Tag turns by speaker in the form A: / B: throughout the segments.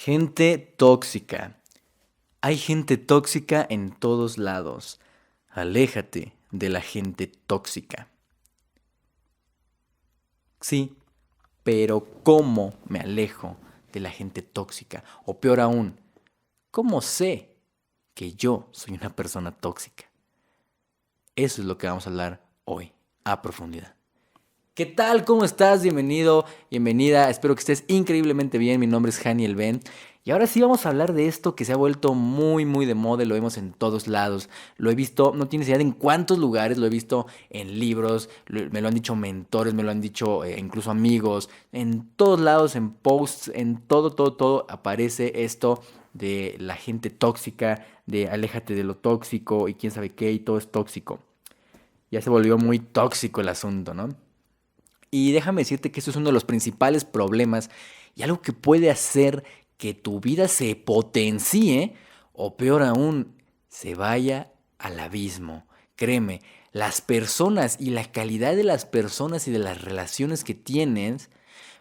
A: Gente tóxica. Hay gente tóxica en todos lados. Aléjate de la gente tóxica. Sí, pero ¿cómo me alejo de la gente tóxica? O peor aún, ¿cómo sé que yo soy una persona tóxica? Eso es lo que vamos a hablar hoy, a profundidad. ¿Qué tal? ¿Cómo estás? Bienvenido, bienvenida. Espero que estés increíblemente bien. Mi nombre es Haniel Ben. Y ahora sí vamos a hablar de esto que se ha vuelto muy de moda y lo vemos en todos lados. Lo he visto, no tienes idea de en cuántos lugares, lo he visto en libros, me lo han dicho mentores, me lo han dicho incluso amigos. En todos lados, en posts, en todo aparece esto de la gente tóxica, de aléjate de lo tóxico y quién sabe qué y todo es tóxico. Ya se volvió muy tóxico el asunto, ¿no? Y déjame decirte que esto es uno de los principales problemas y algo que puede hacer que tu vida se potencie o peor aún, se vaya al abismo. Créeme, las personas y la calidad de las personas y de las relaciones que tienes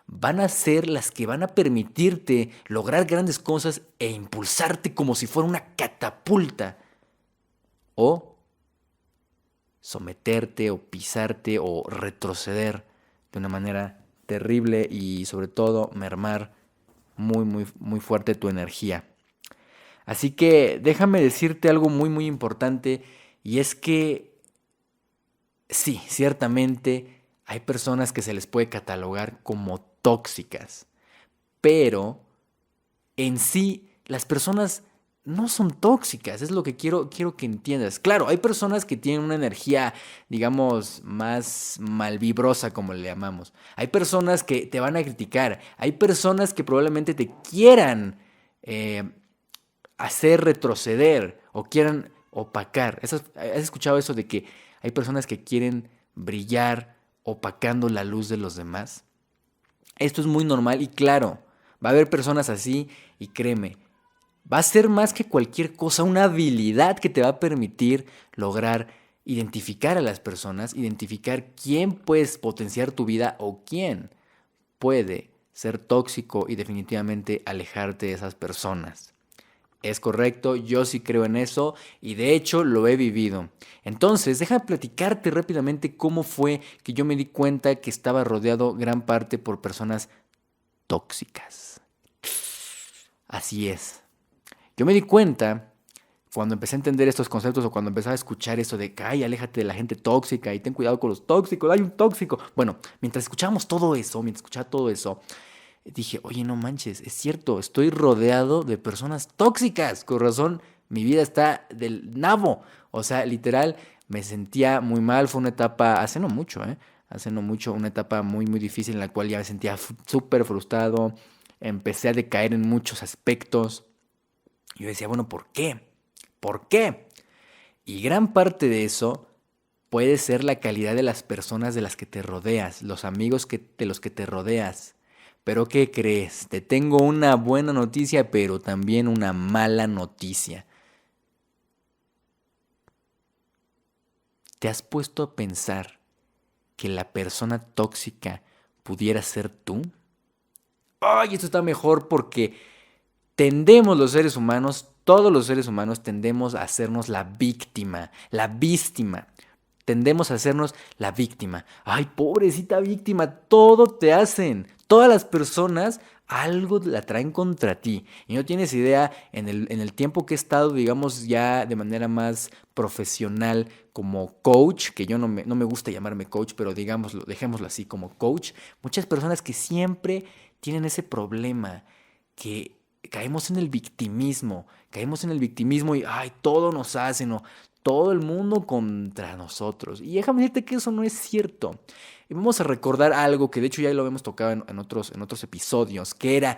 A: van a ser las que van a permitirte lograr grandes cosas e impulsarte como si fuera una catapulta o someterte o pisarte o retroceder de una manera terrible y sobre todo mermar muy fuerte tu energía. Así que déjame decirte algo muy importante y es que sí, ciertamente hay personas que se les puede catalogar como tóxicas, pero en sí las personas no son tóxicas, es lo que quiero que entiendas. Claro, hay personas que tienen una energía, digamos, más malvibrosa, como le llamamos. Hay personas que te van a criticar, hay personas que probablemente te quieran eh, hacer retroceder o quieran opacar. ¿Has escuchado eso de que hay personas que quieren brillar opacando la luz de los demás? Esto es muy normal y claro, va a haber personas así y créeme, va a ser más que cualquier cosa una habilidad que te va a permitir lograr identificar a las personas, identificar quién puedes potenciar tu vida o quién puede ser tóxico y definitivamente alejarte de esas personas. Es correcto, yo sí creo en eso y de hecho lo he vivido. Entonces, déjame platicarte rápidamente cómo fue que yo me di cuenta que estaba rodeado gran parte por personas tóxicas. Así es. Yo me di cuenta cuando empecé a entender estos conceptos o cuando empezaba a escuchar eso de que, ay, aléjate de la gente tóxica y ten cuidado con los tóxicos, hay un tóxico. Bueno, mientras escuchábamos todo eso, mientras escuchaba todo eso, dije, oye, no manches, es cierto, estoy rodeado de personas tóxicas. Con razón, mi vida está del nabo. O sea, literal, me sentía muy mal. Fue una etapa, hace no mucho, ¿eh? Hace no mucho, una etapa muy difícil en la cual ya me sentía súper frustrado. Empecé a decaer en muchos aspectos. Yo decía, bueno, ¿por qué? ¿Por qué? Y gran parte de eso puede ser la calidad de las personas de las que te rodeas, los amigos de los que te rodeas. Pero ¿qué crees? Te tengo una buena noticia, pero también una mala noticia. ¿Te has puesto a pensar que la persona tóxica pudiera ser tú? ¡Ay, esto está mejor porque tendemos los seres humanos, todos los seres humanos tendemos a hacernos la víctima, la víctima. Tendemos a hacernos la víctima. Ay, pobrecita víctima, todo te hacen. Todas las personas algo la traen contra ti. Y no tienes idea, en el tiempo que he estado, digamos, ya de manera más profesional como coach, que yo no me gusta llamarme coach, pero digámoslo, dejémoslo así como coach, muchas personas que siempre tienen ese problema, que caemos en el victimismo y, ay, todo nos hacen, o todo el mundo contra nosotros. Y déjame decirte que eso no es cierto. Y vamos a recordar algo que de hecho ya lo hemos tocado en otros episodios, que era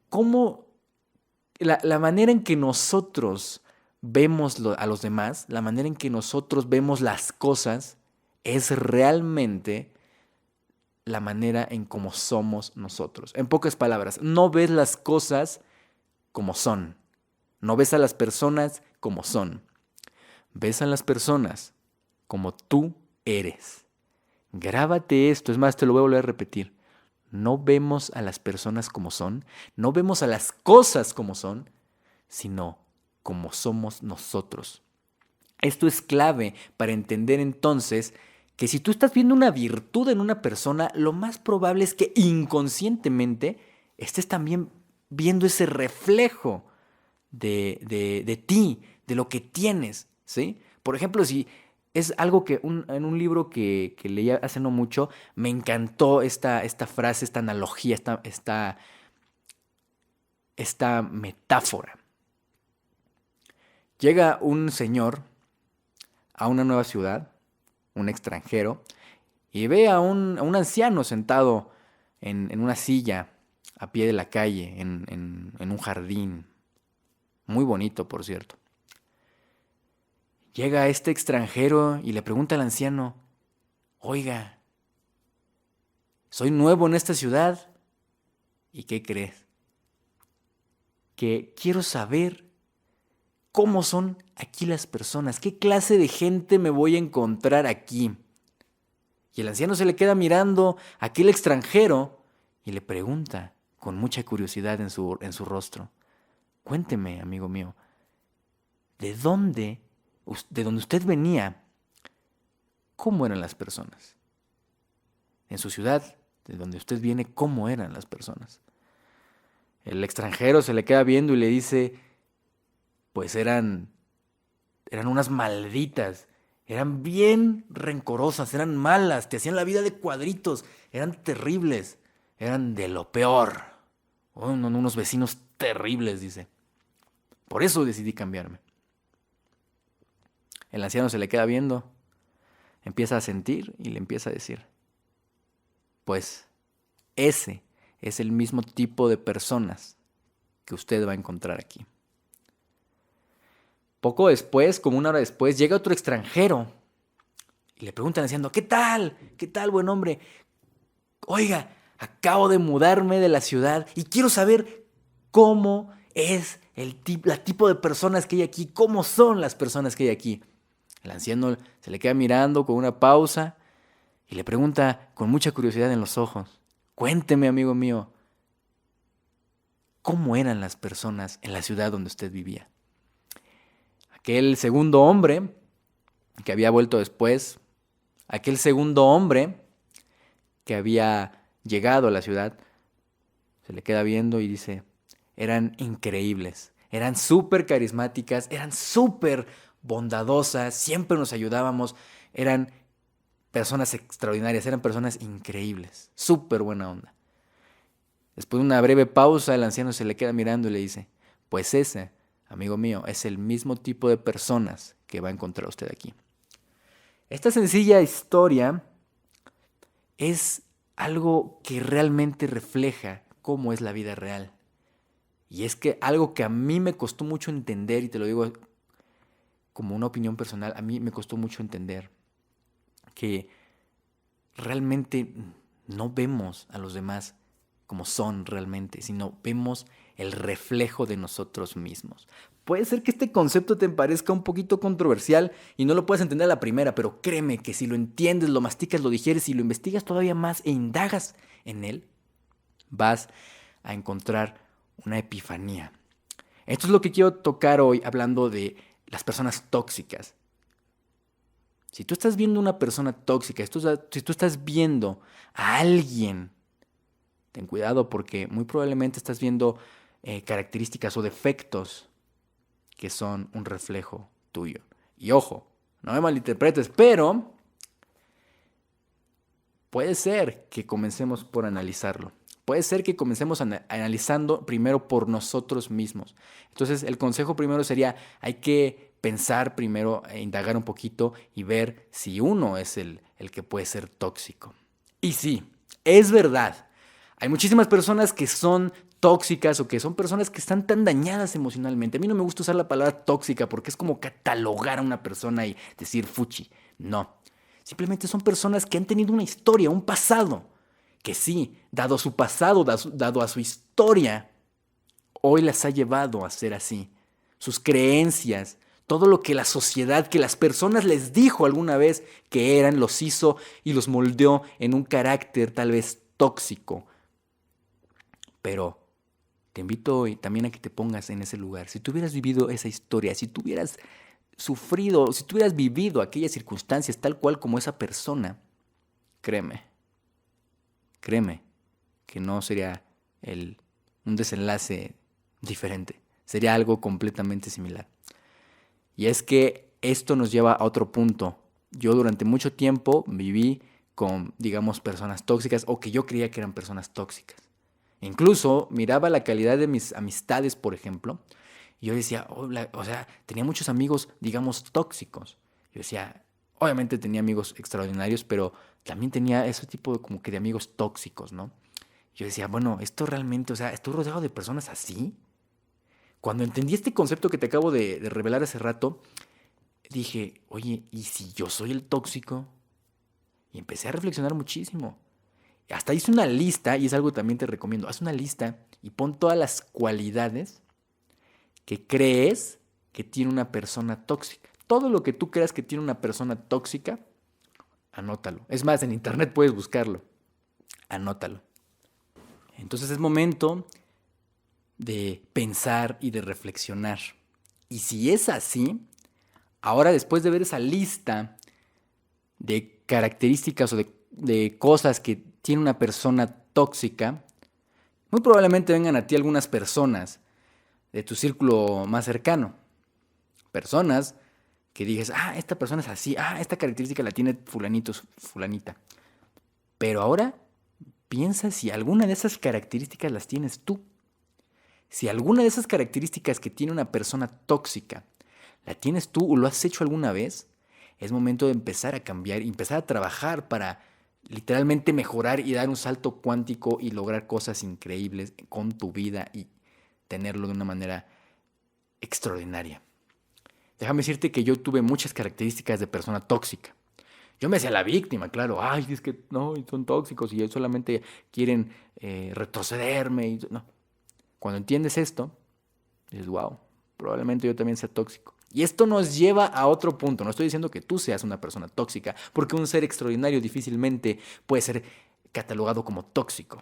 A: cómo la manera en que nosotros vemos a los demás, la manera en que nosotros vemos las cosas, es realmente la manera en cómo somos nosotros. En pocas palabras, no ves las cosas como son. No ves a las personas como son. Ves a las personas como tú eres. Grábate esto, es más, te lo voy a volver a repetir. no vemos a las personas como son, no vemos a las cosas como son, sino como somos nosotros. Esto es clave para entender entonces que si tú estás viendo una virtud en una persona, lo más probable es que inconscientemente estés también viendo ese reflejo de ti, de lo que tienes, ¿sí? Por ejemplo, si es algo que en un libro que leí hace no mucho, me encantó esta frase, esta analogía, esta metáfora. Llega un señor a una nueva ciudad, un extranjero, y ve a un anciano sentado en una silla a pie de la calle, en un jardín, muy bonito, por cierto. Llega este extranjero y le pregunta al anciano, oiga, soy nuevo en esta ciudad, ¿y qué crees? Que quiero saber cómo son aquí las personas, qué clase de gente me voy a encontrar aquí. Y el anciano se le queda mirando a aquel extranjero y le pregunta con mucha curiosidad en su rostro, cuénteme, amigo mío, ¿de dónde usted venía, cómo eran las personas? En su ciudad, de donde usted viene, ¿cómo eran las personas? El extranjero se le queda viendo y le dice, pues eran unas malditas, eran bien rencorosas, eran malas, te hacían la vida de cuadritos, eran terribles, eran de lo peor. Unos vecinos terribles, dice. Por eso decidí cambiarme. El anciano se le queda viendo, empieza a sentir y le empieza a decir, pues ese es el mismo tipo de personas que usted va a encontrar aquí. Poco después, como una hora después, llega otro extranjero y le preguntan diciendo, ¿qué tal? ¿Qué tal, buen hombre? Oiga, acabo de mudarme de la ciudad y quiero saber cómo es el tipo de personas que hay aquí, cómo son las personas que hay aquí. El anciano se le queda mirando con una pausa y le pregunta con mucha curiosidad en los ojos, cuénteme, amigo mío, ¿cómo eran las personas en la ciudad donde usted vivía? Aquel segundo hombre que había vuelto después, aquel segundo hombre que había llegado a la ciudad, se le queda viendo y dice, eran increíbles, eran súper carismáticas, eran súper bondadosas, siempre nos ayudábamos, eran personas extraordinarias, eran personas increíbles, súper buena onda. Después de una breve pausa, el anciano se le queda mirando y le dice, pues ese, amigo mío, es el mismo tipo de personas que va a encontrar usted aquí. Esta sencilla historia es algo que realmente refleja cómo es la vida real. Y es que algo que a mí me costó mucho entender, y te lo digo como una opinión personal, a mí me costó mucho entender que realmente no vemos a los demás como son realmente, sino vemos el reflejo de nosotros mismos. Puede ser que este concepto te parezca un poquito controversial y no lo puedas entender a la primera, pero créeme que si lo entiendes, lo masticas, lo digieres y lo investigas todavía más e indagas en él, vas a encontrar una epifanía. Esto es lo que quiero tocar hoy hablando de las personas tóxicas. Si tú estás viendo una persona tóxica, si tú estás viendo a alguien, ten cuidado porque muy probablemente estás viendo características o defectos que son un reflejo tuyo. Y ojo, no me malinterpretes, pero puede ser que comencemos por analizarlo. Puede ser que comencemos analizando primero por nosotros mismos. Entonces, el consejo primero sería, hay que pensar primero, indagar un poquito y ver si uno es el que puede ser tóxico. Y sí, es verdad. Hay muchísimas personas que son tóxicas o que son personas que están tan dañadas emocionalmente. A mí no me gusta usar la palabra tóxica porque es como catalogar a una persona y decir fuchi. No. Simplemente son personas que han tenido una historia, un pasado, que sí, dado su pasado, dado a su historia, hoy las ha llevado a ser así. Sus creencias, todo lo que la sociedad, que las personas les dijo alguna vez que eran, los hizo y los moldeó en un carácter tal vez tóxico, Pero te invito hoy también a que te pongas en ese lugar. Si tú hubieras vivido esa historia, si tú hubieras sufrido, si tú hubieras vivido aquellas circunstancias tal cual como esa persona, créeme, créeme que no sería un desenlace diferente. Sería algo completamente similar. Y es que esto nos lleva a otro punto. Yo durante mucho tiempo viví con, digamos, personas tóxicas o que yo creía que eran personas tóxicas. Incluso miraba la calidad de mis amistades, por ejemplo, y yo decía, o sea, tenía muchos amigos, digamos, tóxicos. Yo decía, obviamente tenía amigos extraordinarios, pero también tenía ese tipo de, como que de amigos tóxicos, ¿no? Yo decía, bueno, esto realmente, o sea, estoy rodeado de personas así. Cuando entendí este concepto que te acabo de revelar hace rato, dije, oye, ¿y si yo soy el tóxico? Y empecé a reflexionar muchísimo. Hasta hice una lista, y es algo que también te recomiendo, haz una lista y pon todas las cualidades que crees que tiene una persona tóxica. Todo lo que tú creas que tiene una persona tóxica, anótalo. Es más, en internet puedes buscarlo. Anótalo. Entonces es momento de pensar y de reflexionar. Y si es así, ahora después de ver esa lista de características o de cosas que tiene una persona tóxica, muy probablemente vengan a ti algunas personas de tu círculo más cercano. Personas que dices, esta persona es así, esta característica la tiene fulanito, fulanita. Pero ahora piensa si alguna de esas características las tienes tú. Si alguna de esas características que tiene una persona tóxica la tienes tú o lo has hecho alguna vez, es momento de empezar a cambiar y empezar a trabajar para literalmente mejorar y dar un salto cuántico y lograr cosas increíbles con tu vida y tenerlo de una manera extraordinaria. Déjame decirte que yo tuve muchas características de persona tóxica. Yo me hacía la víctima, claro. Es que no, son tóxicos y solamente quieren retrocederme. No. Cuando entiendes esto, dices, wow, probablemente yo también sea tóxico. Y esto nos lleva a otro punto. No estoy diciendo que tú seas una persona tóxica, porque un ser extraordinario difícilmente puede ser catalogado como tóxico.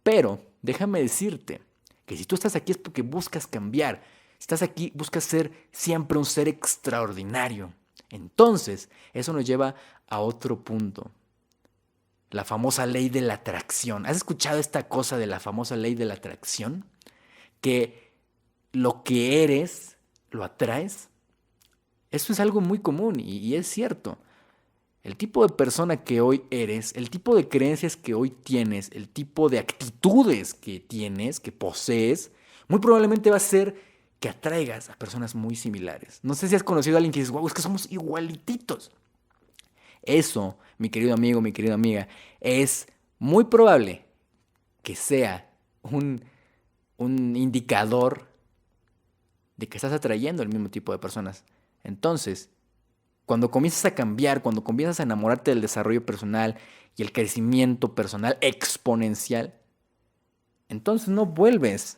A: Pero déjame decirte que si tú estás aquí es porque buscas cambiar. Si estás aquí, buscas ser siempre un ser extraordinario. Entonces, eso nos lleva a otro punto. La famosa ley de la atracción. ¿Has escuchado esta cosa de la famosa ley de la atracción? Que lo que eres, lo atraes. Eso es algo muy común y es cierto. El tipo de persona que hoy eres, el tipo de creencias que hoy tienes, el tipo de actitudes que tienes, que posees, muy probablemente va a ser que atraigas a personas muy similares. No sé si has conocido a alguien que dices, wow, es que somos igualititos. Eso, mi querido amigo, mi querida amiga, es muy probable que sea un indicador de que estás atrayendo el mismo tipo de personas. Entonces, cuando comienzas a cambiar, cuando comienzas a enamorarte del desarrollo personal y el crecimiento personal exponencial, entonces no vuelves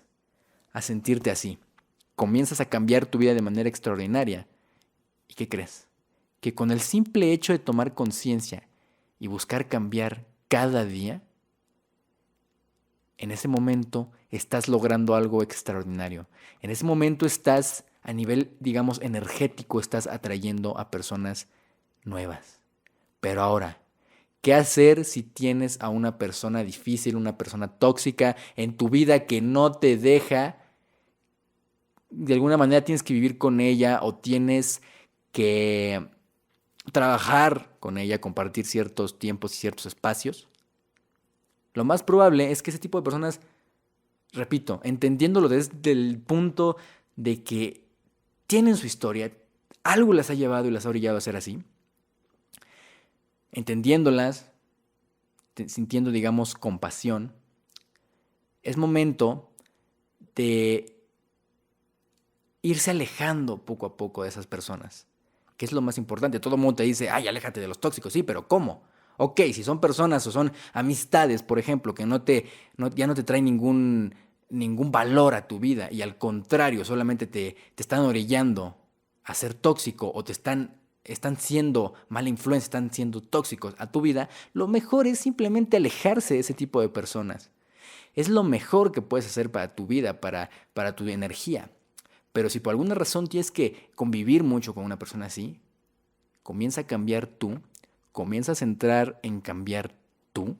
A: a sentirte así. Comienzas a cambiar tu vida de manera extraordinaria. ¿Y qué crees? Que con el simple hecho de tomar conciencia y buscar cambiar cada día, en ese momento estás logrando algo extraordinario. En ese momento estás a nivel, digamos, energético, estás atrayendo a personas nuevas. Pero ahora, ¿qué hacer si tienes a una persona difícil, una persona tóxica en tu vida que no te deja? De alguna manera tienes que vivir con ella o tienes que trabajar con ella, compartir ciertos tiempos y ciertos espacios. Lo más probable es que ese tipo de personas, repito, entendiéndolo desde el punto de que tienen su historia, algo las ha llevado y las ha orillado a ser así, entendiéndolas, sintiendo, digamos, compasión, es momento de irse alejando poco a poco de esas personas, que es lo más importante. Todo el mundo te dice, aléjate de los tóxicos, sí, pero ¿cómo? Ok, si son personas o son amistades, por ejemplo, que ya no te traen ningún valor a tu vida y al contrario, solamente te están orillando a ser tóxico o están siendo mala influencia, están siendo tóxicos a tu vida, lo mejor es simplemente alejarse de ese tipo de personas. Es lo mejor que puedes hacer para tu vida, para tu energía. Pero si por alguna razón tienes que convivir mucho con una persona así, comienza a cambiar tú, comienza a centrar en cambiar tú,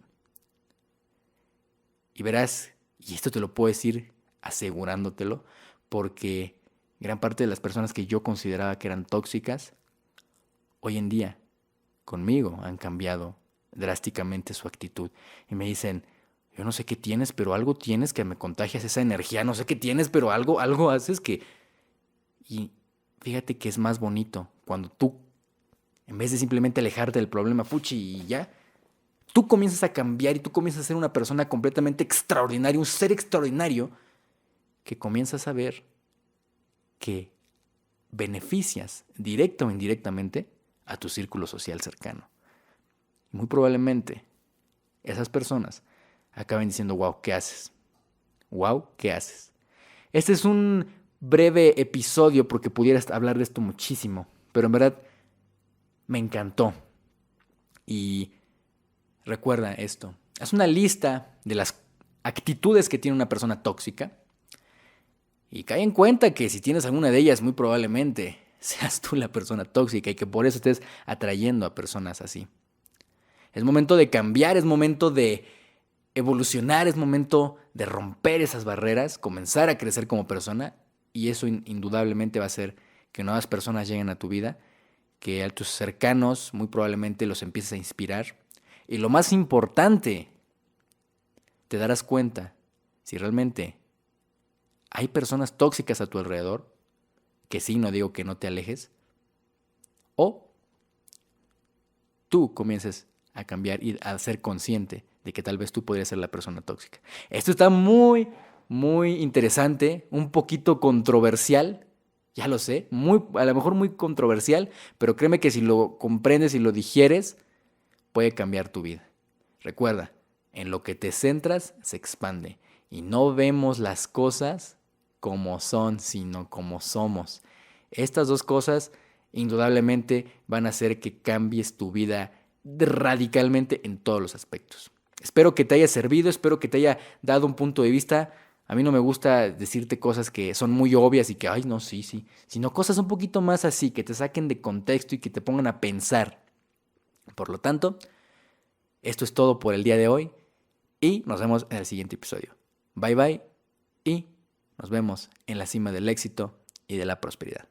A: y verás, y esto te lo puedo decir asegurándotelo, porque gran parte de las personas que yo consideraba que eran tóxicas, hoy en día, conmigo, han cambiado drásticamente su actitud. Y me dicen, yo no sé qué tienes, pero algo tienes que me contagias esa energía, no sé qué tienes, pero algo haces que... Y fíjate que es más bonito cuando tú, en vez de simplemente alejarte del problema, fuchi y ya, tú comienzas a cambiar y tú comienzas a ser una persona completamente extraordinaria, un ser extraordinario, que comienzas a ver que beneficias directa o indirectamente a tu círculo social cercano. Muy probablemente esas personas acaben diciendo, wow, ¿qué haces? Wow, ¿qué haces? Este es un breve episodio porque pudieras hablar de esto muchísimo, pero en verdad me encantó. Y recuerda esto, haz una lista de las actitudes que tiene una persona tóxica y cae en cuenta que si tienes alguna de ellas, muy probablemente seas tú la persona tóxica y que por eso estés atrayendo a personas así. Es momento de cambiar, es momento de evolucionar, es momento de romper esas barreras, comenzar a crecer como persona, y eso indudablemente va a hacer que nuevas personas lleguen a tu vida, que a tus cercanos muy probablemente los empieces a inspirar. Y lo más importante, te darás cuenta si realmente hay personas tóxicas a tu alrededor, que sí, no digo que no te alejes, o tú comiences a cambiar y a ser consciente de que tal vez tú podrías ser la persona tóxica. Esto está muy, muy interesante, un poquito controversial, ya lo sé, a lo mejor muy controversial, pero créeme que si lo comprendes y lo digieres, puede cambiar tu vida. Recuerda, en lo que te centras se expande y no vemos las cosas como son, sino como somos. Estas dos cosas indudablemente van a hacer que cambies tu vida radicalmente en todos los aspectos. Espero que te haya servido, espero que te haya dado un punto de vista. A mí no me gusta decirte cosas que son muy obvias y que, ay, no, sí, sino cosas un poquito más así, que te saquen de contexto y que te pongan a pensar. Por lo tanto, esto es todo por el día de hoy y nos vemos en el siguiente episodio. Bye bye y nos vemos en la cima del éxito y de la prosperidad.